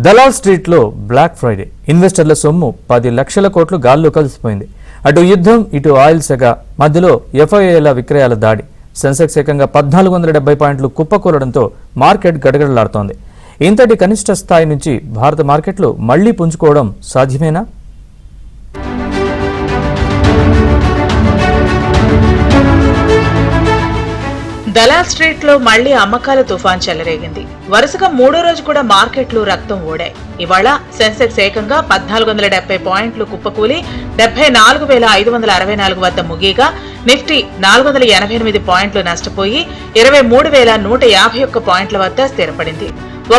దలాల్ స్ట్రీట్లో black Friday ఇన్వెస్టర్ల సొమ్ము 10 లక్షల కోట్లు గాల్లో కలిసిపోయింది. అటు యుద్ధం ఇటు ఆయిల్ సెగ మధ్యలో ఎఫ్ఐఐల విక్రయాల దాడి సెన్సెక్స్ ఏకంగా 1470 పాయింట్లు కుప్పకూలడంతో మార్కెట్ గడగడలాడుతోంది. ఇంతటి కనిష్ట స్థాయి నుంచి భారత మార్కెట్లు మళ్లీ పుంజుకోవడం సాధ్యమేనా? దలాల్ స్ట్రీట్ లో మళ్లీ అమ్మకాల తుఫాన్ చెలరేగింది. వరుసగా మూడో రోజు కూడా మార్కెట్లు రక్తం ఓడాయి. ఇవాళ సెన్సెక్స్ ఏకంగా 1470 పాయింట్లు కుప్పకూలి 74,564 వద్ద ముగియగా నిఫ్టీ 488 పాయింట్లు నష్టపోయి 23,151 పాయింట్ల వద్ద స్థిరపడింది.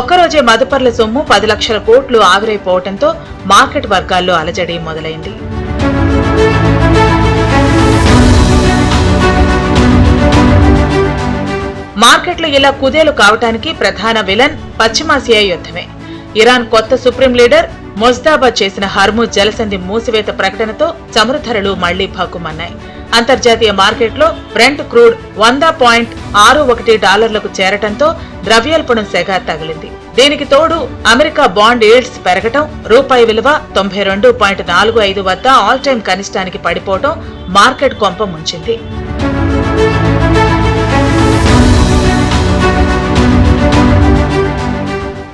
ఒక్కరోజే మదుపర్ల సొమ్ము 10 లక్షల కోట్లు ఆవిరైపోవడంతో మార్కెట్ వర్గాల్లో అలజడి మొదలైంది. మార్కెట్లు ఇలా కుదేలు కావటానికి ప్రధాన విలన్ పశ్చిమాసియా యుద్ధమే. ఇరాన్ కొత్త సుప్రీం లీడర్ మొజ్దాబా చేసిన హర్ముజ్ జలసంధి మూసివేత ప్రకటనతో చమురు ధరలు మళ్లీ భగ్గుమన్నాయి. అంతర్జాతీయ మార్కెట్లో బ్రెంట్ క్రూడ్ $100.61 చేరటంతో ద్రవ్యోల్బణం సెగ తగిలింది. దీనికి తోడు అమెరికా బాండ్ ఈల్డ్స్ పెరగటం, రూపాయి విలువ 92.45 వద్ద ఆల్ టైమ్ కనిష్టానికి పడిపోవటం మార్కెట్ కొంప ముంచింది.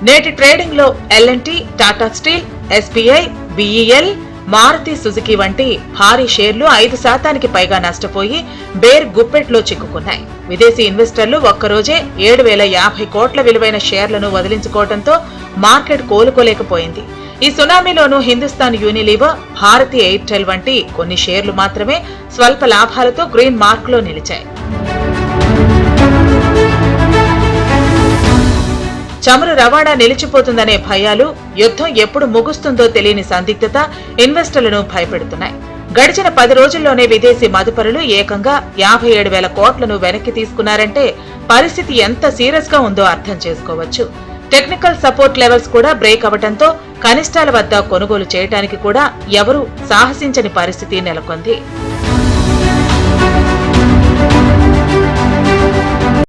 నేటి ట్రేడింగ్ లో LNT, Tata steel, SBI, BEL, Maruti Suzuki వంటి భారీ షేర్లు 5% పైగా నష్టపోయి బేర్ గుప్పెట్లో చిక్కుకున్నాయి. విదేశీ ఇన్వెస్టర్లు ఒక్కరోజే 7,050 కోట్ల విలువైన షేర్లను వదిలించుకోవడంతో మార్కెట్ కోలుకోలేకపోయింది. ఈ సునామీలోనూ హిందుస్థాన్ యూనిలీవర్, భారతీ ఎయిర్టెల్ వంటి కొన్ని షేర్లు మాత్రమే స్వల్ప లాభాలతో గ్రీన్ మార్క్ లో నిలిచాయి. చమురు రవాణా నిలిచిపోతుందనే భయాలు, యుద్ధం ఎప్పుడు ముగుస్తుందో తెలియని సందిగ్ధత ఇన్వెస్టర్లను భయపెడుతున్నాయి. గడిచిన 10 రోజుల్లోనే విదేశీ మదుపరులు ఏకంగా 57,000 కోట్లను వెనక్కి తీసుకున్నారంటే పరిస్థితి ఎంత సీరియస్ గా ఉందో అర్థం చేసుకోవచ్చు. టెక్నికల్ సపోర్ట్ లెవెల్స్ కూడా బ్రేక్ అవడంతో కనిష్టాల వద్ద కొనుగోలు చేయడానికి కూడా ఎవరూ సాహసించని పరిస్థితి నెలకొంది.